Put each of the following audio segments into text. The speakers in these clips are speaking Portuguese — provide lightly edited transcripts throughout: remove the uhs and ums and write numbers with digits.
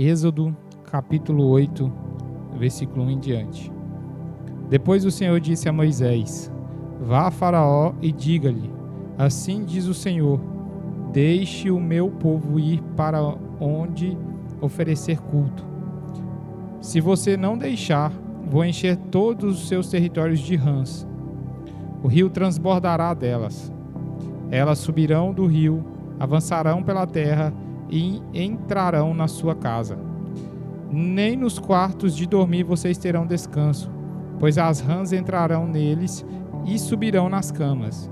Êxodo, capítulo 8, versículo 1 em diante. Depois o Senhor disse a Moisés: Vá a Faraó e diga-lhe: Assim diz o Senhor, deixe o meu povo ir para onde oferecer culto. Se você não deixar, vou encher todos os seus territórios de rãs. O rio transbordará delas. Elas subirão do rio, avançarão pela terra e entrarão na sua casa. Nem nos quartos de dormir vocês terão descanso, pois as rãs entrarão neles e subirão nas camas.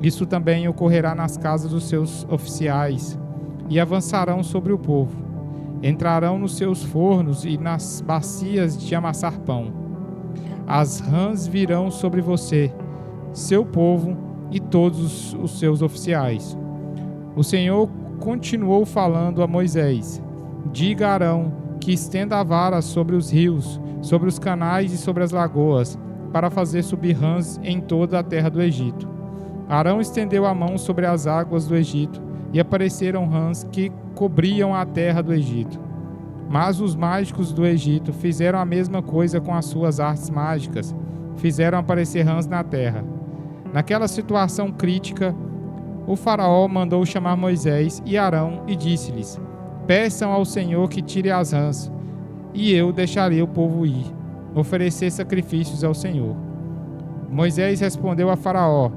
Isso também ocorrerá nas casas dos seus oficiais, e avançarão sobre o povo. Entrarão nos seus fornos e nas bacias de amassar pão. As rãs virão sobre você, seu povo e todos os seus oficiais. O Senhor continuou falando a Moisés: Diga a Arão que estenda a vara sobre os rios, sobre os canais e sobre as lagoas, para fazer subir rãs em toda a terra do Egito. Arão estendeu a mão sobre as águas do Egito, e apareceram rãs que cobriam a terra do Egito. Mas os mágicos do Egito fizeram a mesma coisa com as suas artes mágicas, fizeram aparecer rãs na terra. Naquela situação crítica, o faraó mandou chamar Moisés e Arão e disse-lhes: Peçam ao Senhor que tire as rãs, e eu deixarei o povo ir, oferecer sacrifícios ao Senhor. Moisés respondeu a Faraó: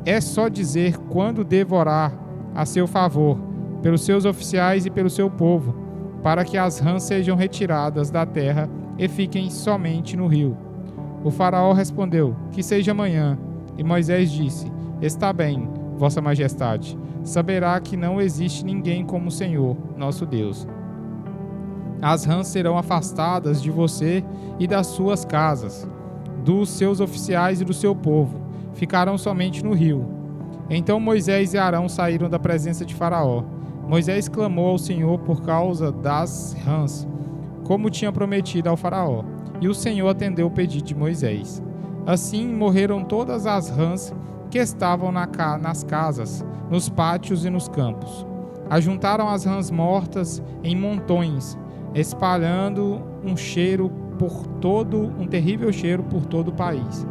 É só dizer quando devo orar a seu favor, pelos seus oficiais e pelo seu povo, para que as rãs sejam retiradas da terra e fiquem somente no rio. O faraó respondeu: Que seja amanhã. E Moisés disse: Está bem, Vossa Majestade. Saberá que não existe ninguém como o Senhor, nosso Deus. As rãs serão afastadas de você e das suas casas, dos seus oficiais e do seu povo. Ficarão somente no rio. Então Moisés e Arão saíram da presença de Faraó. Moisés clamou ao Senhor por causa das rãs, como tinha prometido ao Faraó, e o Senhor atendeu o pedido de Moisés. Assim morreram todas as rãs que estavam nas casas, nos pátios e nos campos. Ajuntaram as rãs mortas em montões, espalhando um terrível cheiro por todo o país.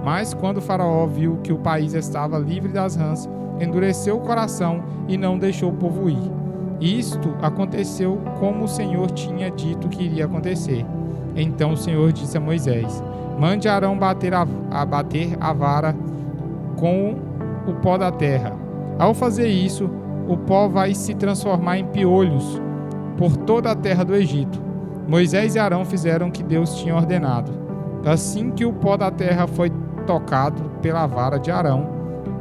Mas quando o Faraó viu que o país estava livre das rãs, endureceu o coração e não deixou o povo ir. Isto aconteceu como o Senhor tinha dito que iria acontecer. Então o Senhor disse a Moisés: Mande Arão bater a vara com o pó da terra. Ao fazer isso, o pó vai se transformar em piolhos por toda a terra do Egito. Moisés e Arão fizeram o que Deus tinha ordenado. Assim que o pó da terra foi tocado pela vara de Arão,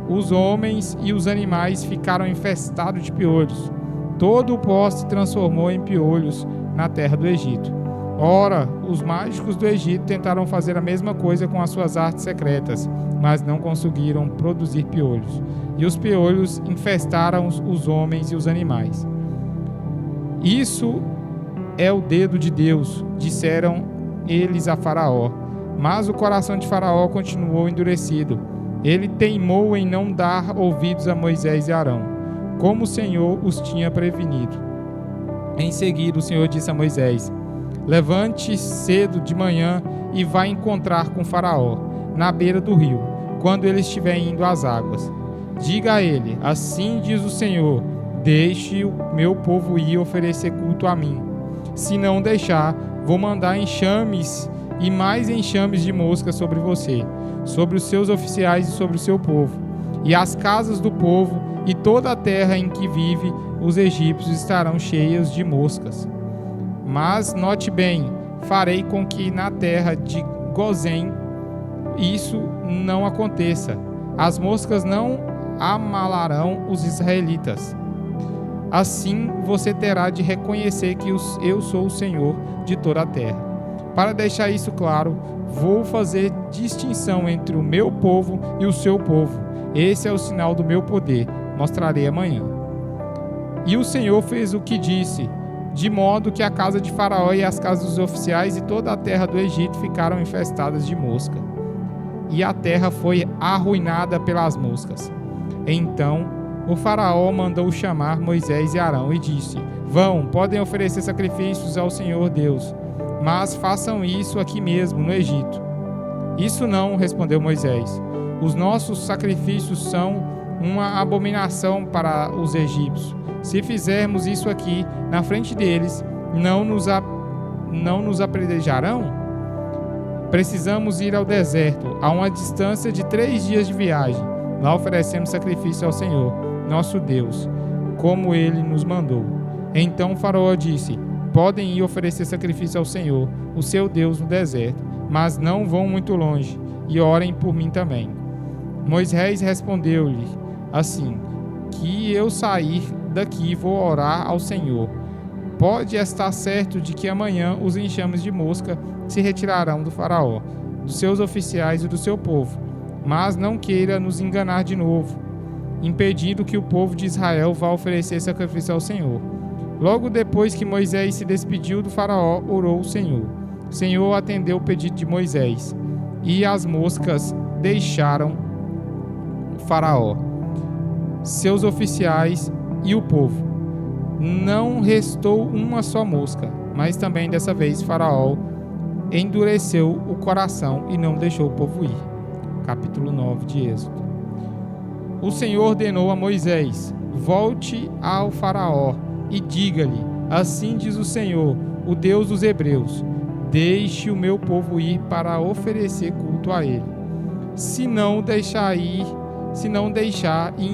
os homens e os animais ficaram infestados de piolhos. Todo o pó se transformou em piolhos na terra do Egito. Ora, os mágicos do Egito tentaram fazer a mesma coisa com as suas artes secretas, mas não conseguiram produzir piolhos. E os piolhos infestaram os homens e os animais. Isso é o dedo de Deus, disseram eles a Faraó. Mas o coração de Faraó continuou endurecido. Ele teimou em não dar ouvidos a Moisés e Arão, como o Senhor os tinha prevenido. Em seguida, o Senhor disse a Moisés: Levante cedo de manhã e vá encontrar com Faraó, na beira do rio, quando ele estiver indo às águas. Diga a ele: Assim diz o Senhor, deixe o meu povo ir oferecer culto a mim. Se não deixar, vou mandar enxames e mais enxames de moscas sobre você, sobre os seus oficiais e sobre o seu povo. E as casas do povo e toda a terra em que vive os egípcios estarão cheias de moscas. Mas note bem, farei com que na terra de Gozém isso não aconteça. As moscas não amalarão os israelitas. Assim você terá de reconhecer que eu sou o Senhor de toda a terra. Para deixar isso claro, vou fazer distinção entre o meu povo e o seu povo. Esse é o sinal do meu poder. Mostrarei amanhã. E o Senhor fez o que disse, de modo que a casa de Faraó e as casas dos oficiais e toda a terra do Egito ficaram infestadas de mosca. E a terra foi arruinada pelas moscas. Então O faraó mandou chamar Moisés e Arão e disse: Vão, podem oferecer sacrifícios ao Senhor Deus, mas façam isso aqui mesmo, no Egito. Isso não, respondeu Moisés. Os nossos sacrifícios são uma abominação para os egípcios. Se fizermos isso aqui, na frente deles, não nos apedrejarão? Precisamos ir ao deserto, a uma distância de 3 dias de viagem. Lá oferecemos sacrifício ao Senhor, nosso Deus, como Ele nos mandou. Então o faraó disse: Podem ir oferecer sacrifício ao Senhor, o seu Deus, no deserto, mas não vão muito longe, e orem por mim também. Moisés respondeu-lhe assim: Que eu sair daqui vou orar ao Senhor. Pode estar certo de que amanhã os enxames de mosca se retirarão do faraó, dos seus oficiais e do seu povo, mas não queira nos enganar de novo, impedindo que o povo de Israel vá oferecer sacrifício ao Senhor. Logo depois que Moisés se despediu do faraó, orou o Senhor. O Senhor atendeu o pedido de Moisés, e as moscas deixaram o faraó, seus oficiais e o povo. Não restou uma só mosca, mas também dessa vez Faraó endureceu o coração e não deixou o povo ir. Capítulo 9 de Êxodo. O Senhor ordenou a Moisés: Volte ao Faraó e diga-lhe: Assim diz o Senhor, o Deus dos Hebreus: Deixe o meu povo ir para oferecer culto a ele. Se não deixar e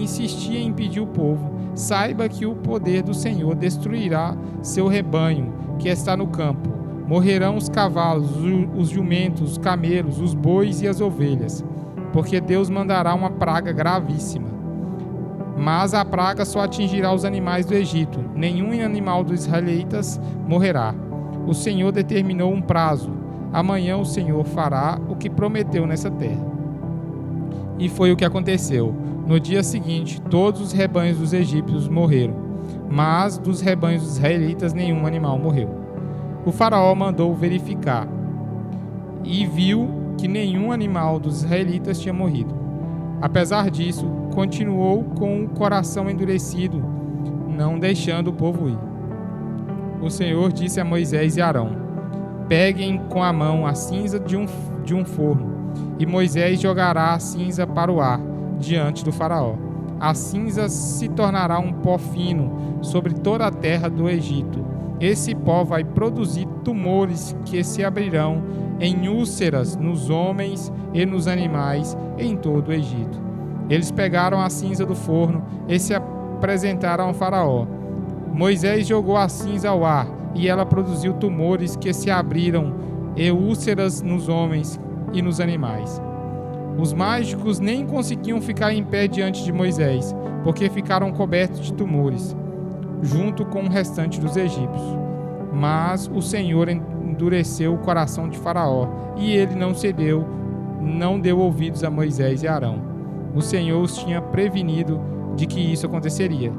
insistir em impedir o povo, saiba que o poder do Senhor destruirá seu rebanho que está no campo. Morrerão os cavalos, os jumentos, os camelos, os bois e as ovelhas, porque Deus mandará uma praga gravíssima. Mas a praga só atingirá os animais do Egito, nenhum animal dos israelitas morrerá. O Senhor determinou um prazo. Amanhã o Senhor fará o que prometeu nessa terra. E foi o que aconteceu. No dia seguinte, todos os rebanhos dos egípcios morreram, mas dos rebanhos dos israelitas nenhum animal morreu. O faraó mandou verificar e viu que nenhum animal dos israelitas tinha morrido. Apesar disso, continuou com o coração endurecido, não deixando o povo ir. O Senhor disse a Moisés e Arão: Peguem com a mão a cinza de um forno, e Moisés jogará a cinza para o ar, diante do faraó. A cinza se tornará um pó fino sobre toda a terra do Egito. Esse pó vai produzir tumores que se abrirão em úlceras nos homens e nos animais em todo o Egito. Eles pegaram a cinza do forno e se apresentaram ao faraó. Moisés jogou a cinza ao ar, e ela produziu tumores que se abriram e úlceras nos homens e nos animais. Os mágicos nem conseguiam ficar em pé diante de Moisés, porque ficaram cobertos de tumores, junto com o restante dos egípcios. Mas o Senhor endureceu o coração de Faraó, e ele não deu ouvidos a Moisés e Arão. O Senhor os tinha prevenido de que isso aconteceria.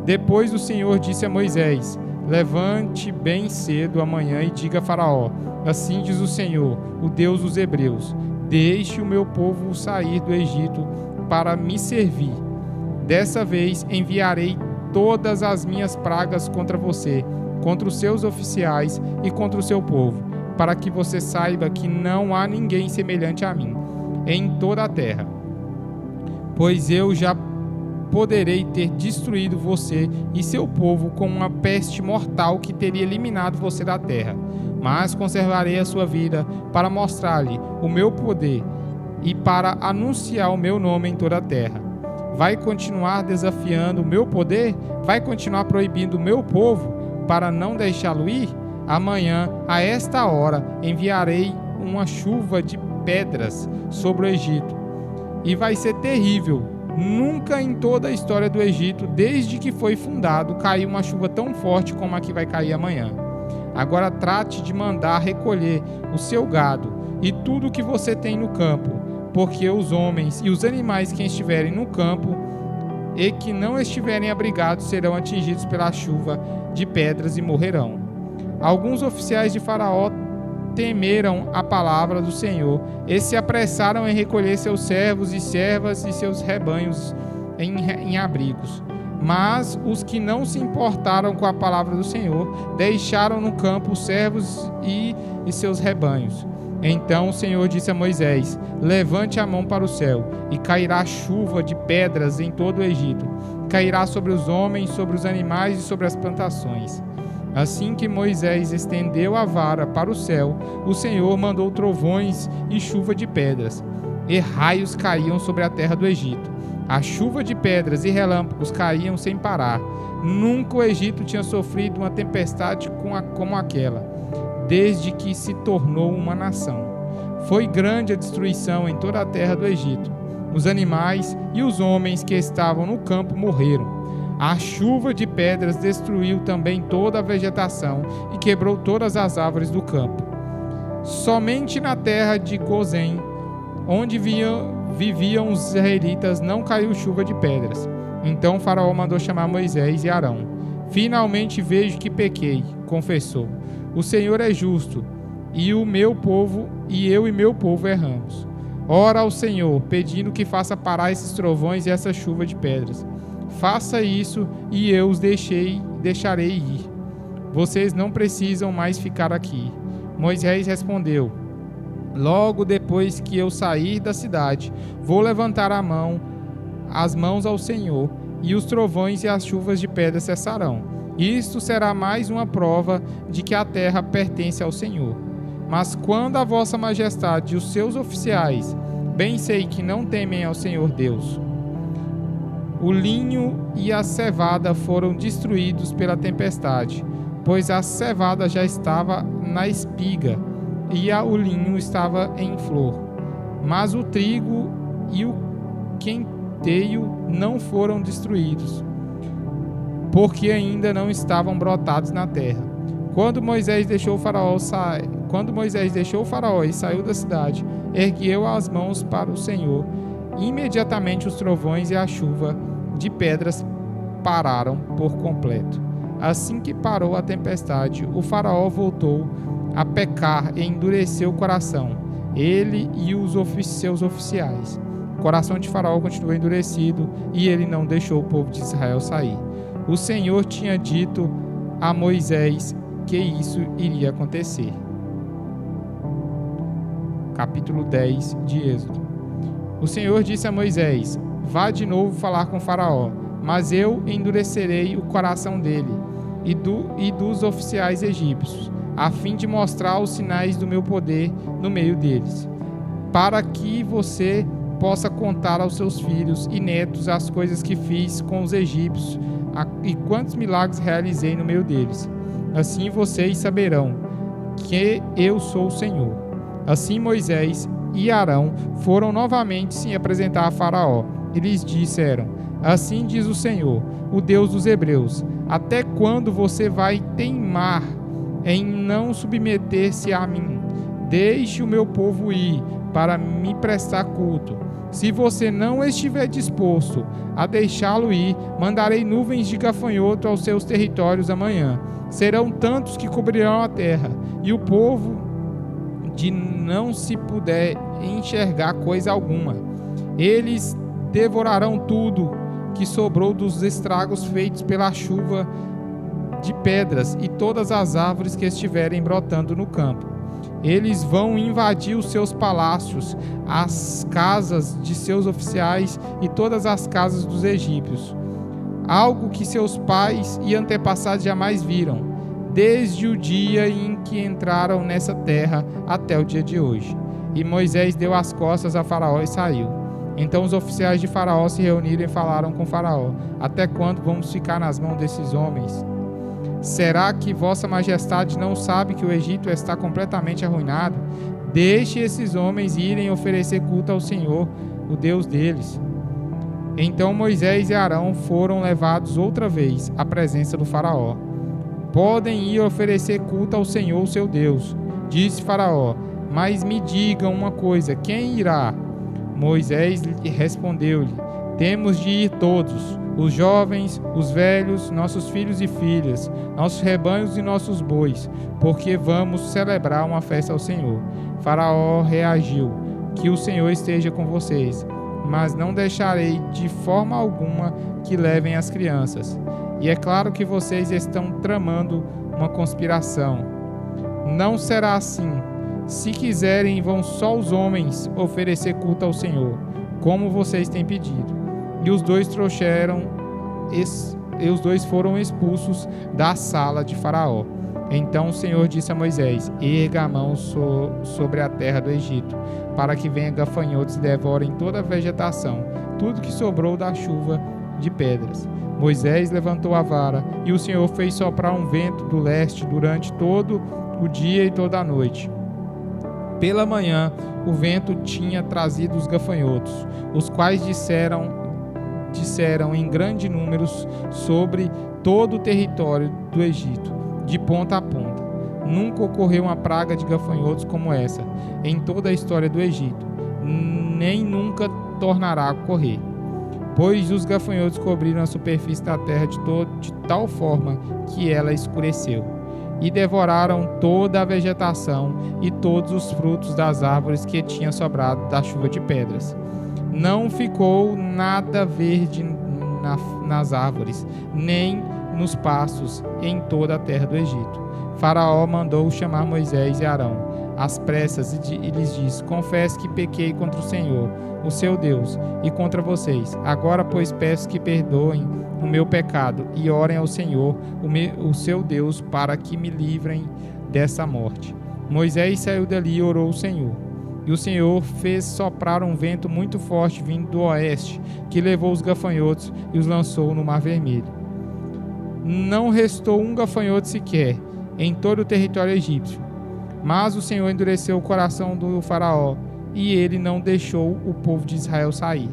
Depois o Senhor disse a Moisés: Levante bem cedo amanhã e diga a Faraó: Assim diz o Senhor, o Deus dos Hebreus: Deixe o meu povo sair do Egito para me servir. Dessa vez enviarei todas as minhas pragas contra você, contra os seus oficiais e contra o seu povo, para que você saiba que não há ninguém semelhante a mim em toda a terra. Pois eu já poderei ter destruído você e seu povo com uma peste mortal que teria eliminado você da terra. Mas conservarei a sua vida para mostrar-lhe o meu poder e para anunciar o meu nome em toda a terra. Vai continuar desafiando o meu poder? Vai continuar proibindo o meu povo para não deixá-lo ir? Amanhã, a esta hora, enviarei uma chuva de pedras sobre o Egito. E vai ser terrível. Nunca em toda a história do Egito, desde que foi fundado, caiu uma chuva tão forte como a que vai cair amanhã. Agora trate de mandar recolher o seu gado e tudo o que você tem no campo, porque os homens e os animais que estiverem no campo e que não estiverem abrigados serão atingidos pela chuva de pedras e morrerão. Alguns oficiais de Faraó temeram a palavra do Senhor e se apressaram em recolher seus servos e servas e seus rebanhos em abrigos. Mas os que não se importaram com a palavra do Senhor deixaram no campo os servos e seus rebanhos. Então o Senhor disse a Moisés: levante a mão para o céu, e cairá chuva de pedras em todo o Egito. Cairá sobre os homens, sobre os animais e sobre as plantações. Assim que Moisés estendeu a vara para o céu, o Senhor mandou trovões e chuva de pedras, e raios caíam sobre a terra do Egito. A chuva de pedras e relâmpagos caíam sem parar. Nunca o Egito tinha sofrido uma tempestade como aquela, desde que se tornou uma nação. Foi grande a destruição em toda a terra do Egito. Os animais e os homens que estavam no campo morreram. A chuva de pedras destruiu também toda a vegetação e quebrou todas as árvores do campo. Somente na terra de Gozém, onde viviam os israelitas, não caiu chuva de pedras. Então o faraó mandou chamar Moisés e Arão. Finalmente vejo que pequei, confessou. O Senhor é justo, e eu e meu povo erramos. Ora ao Senhor, pedindo que faça parar esses trovões e essa chuva de pedras. Faça isso e eu os deixarei ir. Vocês não precisam mais ficar aqui. Moisés respondeu: logo depois que eu sair da cidade, vou levantar as mãos ao Senhor, e os trovões e as chuvas de pedra cessarão. Isto será mais uma prova de que a terra pertence ao Senhor. Mas quando a vossa majestade e os seus oficiais, bem sei que não temem ao Senhor Deus, o linho e a cevada foram destruídos pela tempestade, pois a cevada já estava na espiga e o linho estava em flor. Mas o trigo e o quenteio não foram destruídos, porque ainda não estavam brotados na terra. Quando Moisés deixou o faraó e saiu da cidade, ergueu as mãos para o Senhor. Imediatamente os trovões e a chuva de pedras pararam por completo. Assim que parou a tempestade, o faraó voltou a pecar e endureceu o coração, ele e seus oficiais. O coração de faraó continuou endurecido e ele não deixou o povo de Israel sair. O Senhor tinha dito a Moisés que isso iria acontecer. Capítulo 10 de Êxodo. O Senhor disse a Moisés: vá de novo falar com Faraó, mas eu endurecerei o coração dele e dos oficiais egípcios, a fim de mostrar os sinais do meu poder no meio deles, para que você possa contar aos seus filhos e netos as coisas que fiz com os egípcios e quantos milagres realizei no meio deles. Assim vocês saberão que eu sou o Senhor. Assim Moisés e Arão foram novamente se apresentar a Faraó. E lhes disseram: assim diz o Senhor, o Deus dos Hebreus: até quando você vai teimar em não submeter-se a mim? Deixe o meu povo ir para me prestar culto. Se você não estiver disposto a deixá-lo ir, mandarei nuvens de gafanhoto aos seus territórios amanhã. Serão tantos que cobrirão a terra, e o povo de não se puder enxergar coisa alguma. Eles devorarão tudo que sobrou dos estragos feitos pela chuva de pedras e todas as árvores que estiverem brotando no campo. Eles vão invadir os seus palácios, as casas de seus oficiais e todas as casas dos egípcios, algo que seus pais e antepassados jamais viram, desde o dia em que entraram nessa terra até o dia de hoje. E Moisés deu as costas a Faraó e saiu. Então os oficiais de Faraó se reuniram e falaram com Faraó: até quando vamos ficar nas mãos desses homens? Será que vossa majestade não sabe que o Egito está completamente arruinado? Deixe esses homens irem oferecer culto ao Senhor, o Deus deles. Então Moisés e Arão foram levados outra vez à presença do Faraó. Podem ir oferecer culto ao Senhor, seu Deus, disse Faraó. Mas me digam uma coisa: quem irá? Moisés respondeu-lhe: temos de ir todos, os jovens, os velhos, nossos filhos e filhas, nossos rebanhos e nossos bois, porque vamos celebrar uma festa ao Senhor. Faraó reagiu: que o Senhor esteja com vocês. mas não deixarei de forma alguma que levem as crianças. E é claro que vocês estão tramando uma conspiração. Não será assim. Se quiserem, vão só os homens oferecer culto ao Senhor, como vocês têm pedido. E os dois foram expulsos da sala de Faraó. Então o Senhor disse a Moisés: erga a mão sobre a terra do Egito, para que venham gafanhotos e devorem toda a vegetação, tudo que sobrou da chuva de pedras. Moisés levantou a vara, e o Senhor fez soprar um vento do leste durante todo o dia e toda a noite. Pela manhã, o vento tinha trazido os gafanhotos, os quais disseram em grande número sobre todo o território do Egito, de ponta a ponta. Nunca ocorreu uma praga de gafanhotos como essa em toda a história do Egito, nem nunca tornará a ocorrer. Pois os gafanhotos cobriram a superfície da terra de tal forma que ela escureceu, e devoraram toda a vegetação e todos os frutos das árvores que tinha sobrado da chuva de pedras. Não ficou nada verde nas árvores, nem nos pastos em toda a terra do Egito. Faraó mandou chamar Moisés e Arão às pressas e lhes disse: confesso que pequei contra o Senhor, o seu Deus, e contra vocês. Agora, pois, peço que perdoem o meu pecado e orem ao Senhor, o seu Deus, para que me livrem dessa morte. Moisés saiu dali e orou ao Senhor. E o Senhor fez soprar um vento muito forte vindo do oeste, que levou os gafanhotos e os lançou no Mar Vermelho. Não restou um gafanhoto sequer em todo o território egípcio. Mas o Senhor endureceu o coração do Faraó, e ele não deixou o povo de Israel sair.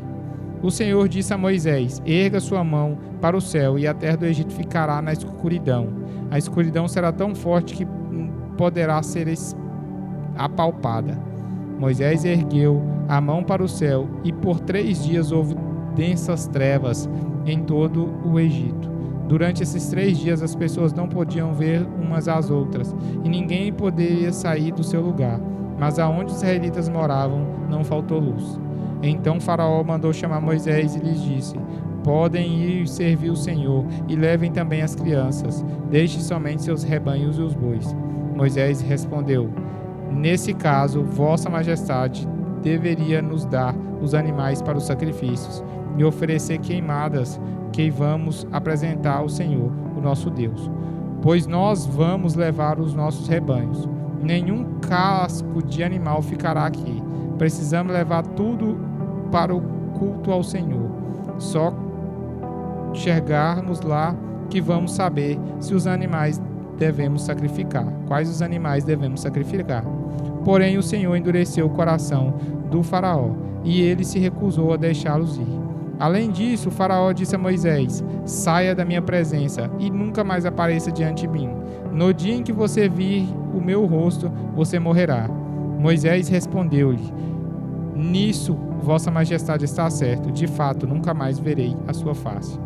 O Senhor disse a Moisés: erga sua mão para o céu, e a terra do Egito ficará na escuridão. A escuridão será tão forte que poderá ser apalpada. Moisés ergueu a mão para o céu, e por 3 dias houve densas trevas em todo o Egito. Durante esses 3 dias as pessoas não podiam ver umas às outras, e ninguém poderia sair do seu lugar. Mas aonde os israelitas moravam não faltou luz. Então Faraó mandou chamar Moisés e lhes disse: podem ir servir o Senhor, e levem também as crianças. Deixe somente seus rebanhos e os bois. Moisés respondeu: nesse caso, Vossa Majestade deveria nos dar os animais para os sacrifícios e oferecer queimadas que vamos apresentar ao Senhor, o nosso Deus. Pois nós vamos levar os nossos rebanhos. Nenhum casco de animal ficará aqui. Precisamos levar tudo para o culto ao Senhor. Só chegarmos lá que vamos saber se os animais devemos sacrificar. Quais os animais devemos sacrificar? Porém, o Senhor endureceu o coração do Faraó, e ele se recusou a deixá-los ir. Além disso, o Faraó disse a Moisés: saia da minha presença e nunca mais apareça diante de mim. No dia em que você vir o meu rosto, você morrerá. Moisés respondeu-lhe: nisso, Vossa Majestade está certo. De fato, nunca mais verei a sua face.